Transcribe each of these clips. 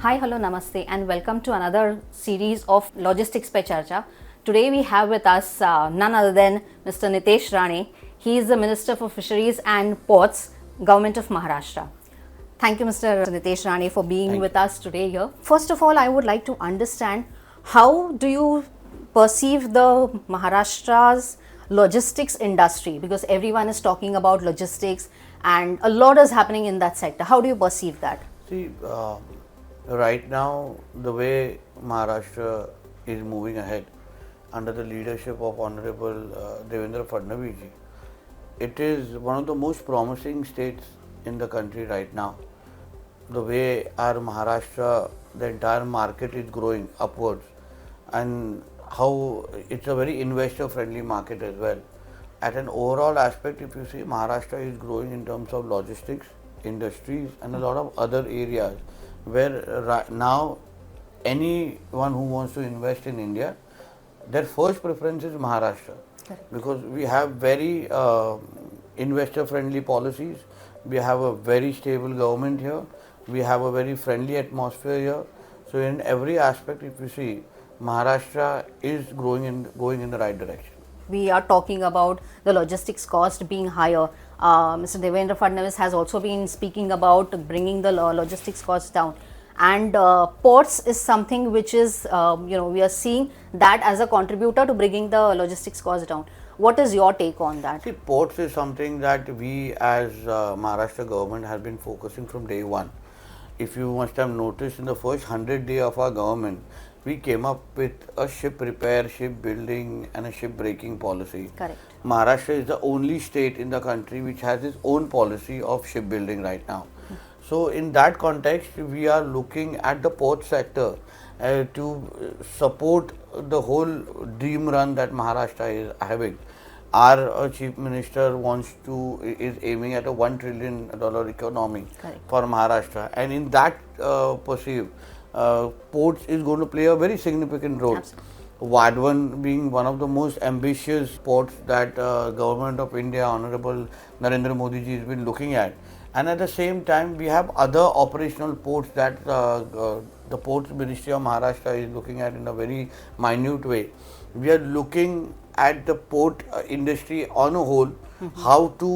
Hi, hello, namaste, and welcome to another series of Logistics Pe Charcha. Today we have with us none other than Mr. Nitesh Rane. He is the Minister for Fisheries and Ports, Government of Maharashtra. Thank you, Mr. Nitesh Rane, for being with us today here. First of all, I would like to understand, how do you perceive the Maharashtra's logistics industry? Because everyone is talking about logistics and a lot is happening in that sector. How do you perceive that? See, right now, the way Maharashtra is moving ahead under the leadership of Honorable Devendra Fadnavis ji, it is one of the most promising states in the country right now. The way our Maharashtra, the entire market is growing upwards, and how it's a very investor-friendly market as well. At an overall aspect, if you see, Maharashtra is growing in terms of logistics, industries, and a lot of other areas where now anyone who wants to invest in India, their first preference is Maharashtra. Correct. Because we have very investor-friendly policies, we have a very stable government here, we have a very friendly atmosphere here. So in every aspect, if you see, Maharashtra is going in the right direction. We are talking about the logistics cost being higher. Mr. Devendra Fadnavis has also been speaking about bringing the logistics cost down. And ports is something which is, we are seeing that as a contributor to bringing the logistics cost down. What is your take on that? See, ports is something that we as Maharashtra government have been focusing from day one. If you must have noticed, in the first 100 days of our government, we came up with a ship repair, ship building and a ship breaking policy. Correct. Maharashtra is the only state in the country which has its own policy of shipbuilding right now. So in that context, we are looking at the port sector to support the whole dream run that Maharashtra is having. Our Chief Minister is aiming at a $1 trillion economy. Correct. For Maharashtra, and in that perceive, ports is going to play a very significant role. Absolutely. Vadhavan being one of the most ambitious ports that Government of India, Honorable Narendra Modi ji has been looking at. And at the same time, we have other operational ports that the Ports Ministry of Maharashtra is looking at in a very minute way. We are looking at the port industry on a whole, how to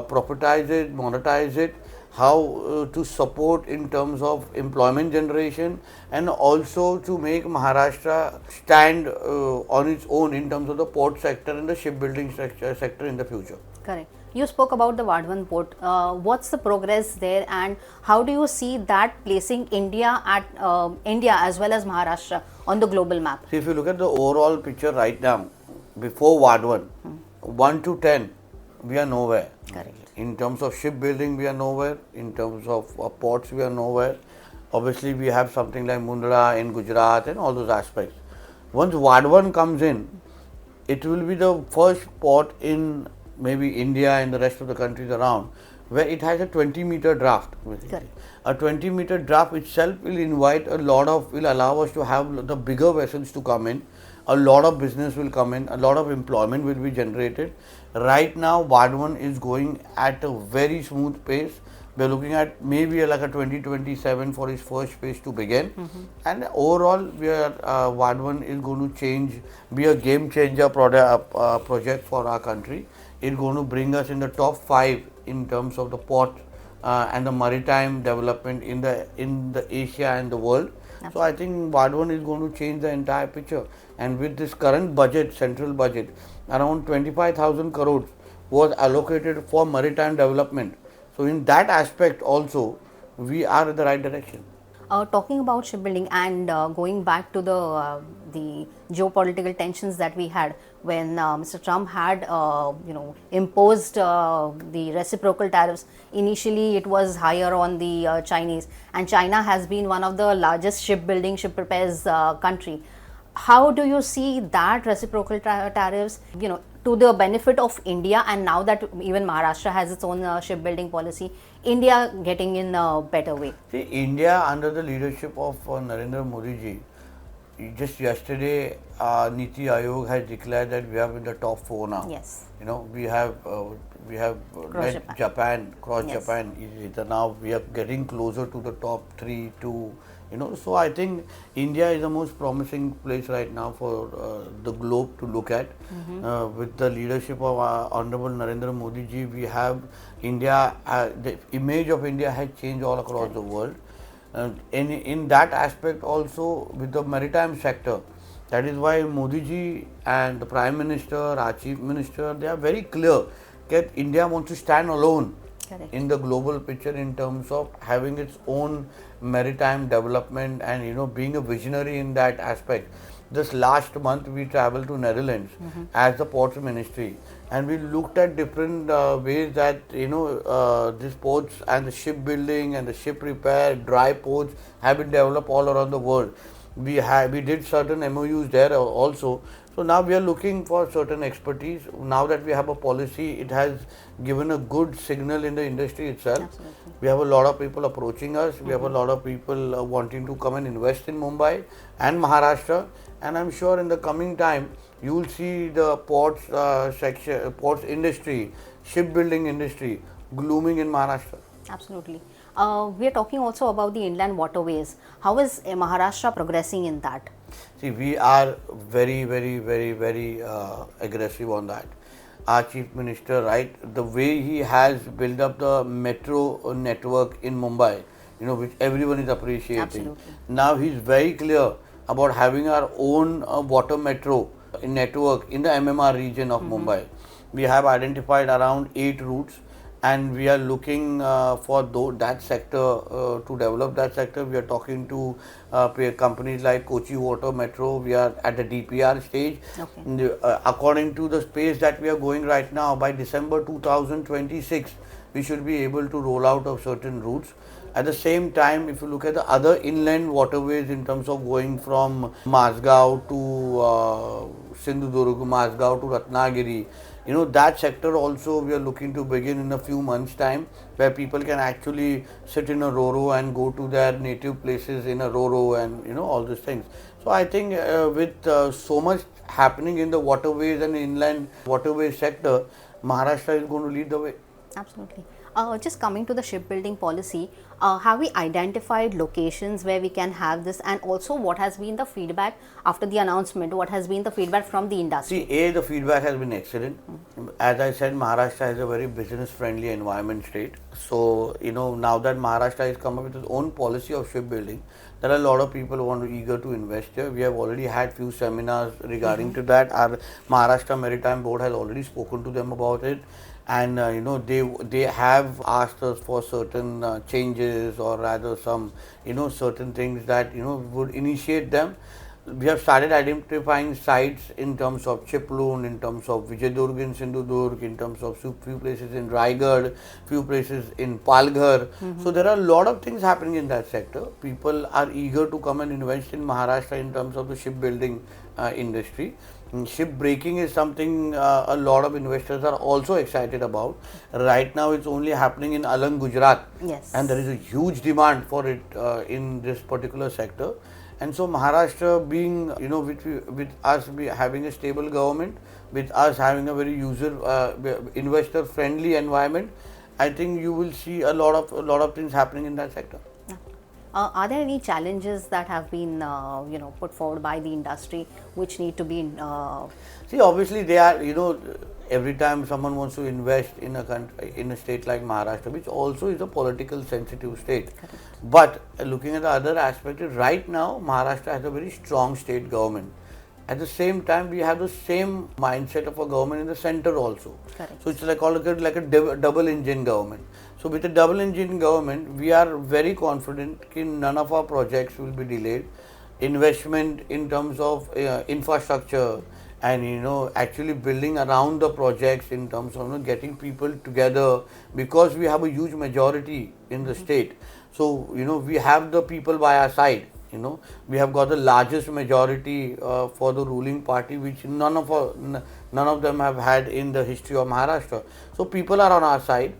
propertize it, monetize it, how to support in terms of employment generation, and also to make Maharashtra stand on its own in terms of the port sector and the shipbuilding sector in the future. Correct. You spoke about the Vadhavan port. What's the progress there, and how do you see that placing India as well as Maharashtra on the global map? See, if you look at the overall picture right now, before Vadhavan, 1 to 10, we are nowhere. Correct. In terms of shipbuilding, we are nowhere. In terms of ports, we are nowhere. Obviously, we have something like Mundra in Gujarat and all those aspects. Once Vadhavan comes in, it will be the first port in maybe India and the rest of the countries around where it has a 20-meter draft. Correct. A 20-meter draft itself will allow us to have the bigger vessels to come in. A lot of business will come in, a lot of employment will be generated. Right now, Vadhavan is going at a very smooth pace. We are looking at maybe like a 2027 for its first phase to begin. And overall, Vadhavan is going to be a game changer project for our country. It's going to bring us in the top 5 in terms of the port and the maritime development in the Asia and the world. Absolutely. So I think Vadhavan is going to change the entire picture. And with this current budget, central budget, around 25,000 crores was allocated for maritime development. So in that aspect also, we are in the right direction. Talking about shipbuilding and going back to the geopolitical tensions that we had when Mr. Trump had imposed the reciprocal tariffs. Initially, it was higher on the Chinese, and China has been one of the largest ship repairs country. How do you see that reciprocal tariffs, to the benefit of India, and now that even Maharashtra has its own shipbuilding policy, India getting in a better way? See, India under the leadership of Narendra Modi ji, just yesterday, Niti Aayog has declared that we are in the top 4 now. Yes. We have Crossed Japan. Yes. Japan. Now we are getting closer to the top 3 to So I think India is the most promising place right now for the globe to look at. With the leadership of Honorable Narendra Modi ji, we have India, the image of India has changed all across the world. In that aspect also with the maritime sector, that is why Modi ji and the Prime Minister, our Chief Minister, they are very clear that India wants to stand alone Correct. in the global picture in terms of having its own maritime development and being a visionary in that aspect. This last month we traveled to Netherlands as the ports ministry, and we looked at different ways that these ports and the shipbuilding and the ship repair, dry ports have been developed all around the world. We did certain MOUs there also. So now we are looking for certain expertise. Now that we have a policy, it has given a good signal in the industry itself. Absolutely. We have a lot of people approaching us. We have a lot of people wanting to come and invest in Mumbai and Maharashtra. And I'm sure in the coming time, you will see the ports section, ports industry, shipbuilding industry blooming in Maharashtra. Absolutely. We are talking also about the inland waterways. How is Maharashtra progressing in that? See, we are very aggressive on that. Our Chief Minister, right, the way he has built up the metro network in Mumbai, which everyone is appreciating. Absolutely. Now he's very clear about having our own water metro network in the MMR region of Mumbai. We have identified around 8 routes, and we are looking for that sector to develop that sector. We are talking to companies like Kochi Water Metro. We are at the DPR stage. Okay. According to the space that we are going right now, by December 2026, we should be able to roll out of certain routes. At the same time, if you look at the other inland waterways in terms of going from Mazgaon to Sindhudurg, Mazgaon to Ratnagiri, that sector also we are looking to begin in a few months' time, where people can actually sit in a ro-ro and go to their native places in a ro-ro and all these things. So I think with so much happening in the waterways and inland waterways sector, Maharashtra is going to lead the way. Absolutely. Just coming to the shipbuilding policy, have we identified locations where we can have this, and also what has been the feedback after the announcement? What has been the feedback from the industry? See, the feedback has been excellent. As I said, Maharashtra is a very business-friendly environment state. So, now that Maharashtra has come up with its own policy of shipbuilding, there are a lot of people who are eager to invest here. We have already had few seminars regarding to that. Our Maharashtra Maritime Board has already spoken to them about it. And they have asked us for certain changes, or rather some certain things that would initiate them. We have started identifying sites in terms of Chiplun, in terms of Vijayadurg in Sindhudurg, in terms of few places in Raigad, few places in Palghar. So there are a lot of things happening in that sector. People are eager to come and invest in Maharashtra in terms of the shipbuilding industry. Ship breaking is something a lot of investors are also excited about. Right now it's only happening in Alang, Gujarat. Yes. And there is a huge demand for it in this particular sector. And so Maharashtra being, with us having a stable government, with us having a very investor friendly environment, I think you will see a lot of things happening in that sector. Are there any challenges that have been put forward by the industry which need to be See, obviously they are, every time someone wants to invest in a country, in a state like Maharashtra, which also is a political sensitive state. Correct. But looking at the other aspect, right now Maharashtra has a very strong state government. At the same time, we have the same mindset of a government in the center also. Correct. So it's like a double engine government. So with a double engine government, we are very confident that none of our projects will be delayed. Investment in terms of infrastructure and actually building around the projects in terms of getting people together, because we have a huge majority in the state. So we have the people by our side. We have got the largest majority for the ruling party, which none of them have had in the history of Maharashtra. So people are on our side.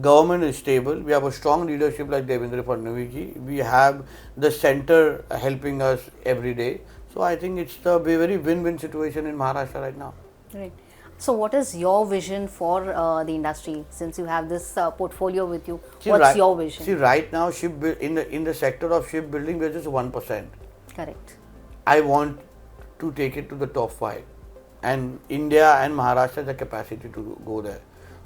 Government is stable. We have a strong leadership like Devendra Fadnavis ji. We have the center helping us every day. So I think it's a very win-win situation in Maharashtra right now. Right. So, what is your vision for the industry? Since you have this portfolio with you, See, what's your vision? See, right now, in the sector of shipbuilding, we're just 1%. Correct. I want to take it to the top 5, and India and Maharashtra has the capacity to go there.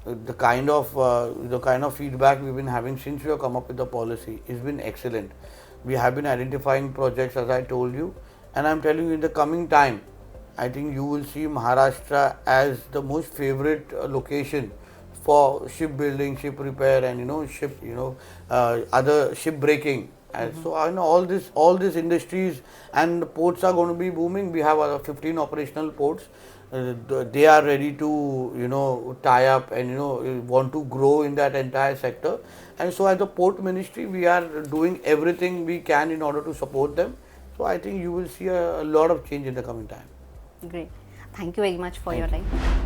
The kind of feedback we've been having since we have come up with the policy has been excellent. We have been identifying projects, as I told you, and I'm telling you, in the coming time, I think you will see Maharashtra as the most favorite location for shipbuilding, ship repair, and other ship breaking. And so I know all these industries and the ports are going to be booming. We have 15 operational ports. They are ready to tie up and want to grow in that entire sector. And so as the port ministry, we are doing everything we can in order to support them. So I think you will see a lot of change in the coming time. Great. Thank you very much for your Thank you. time.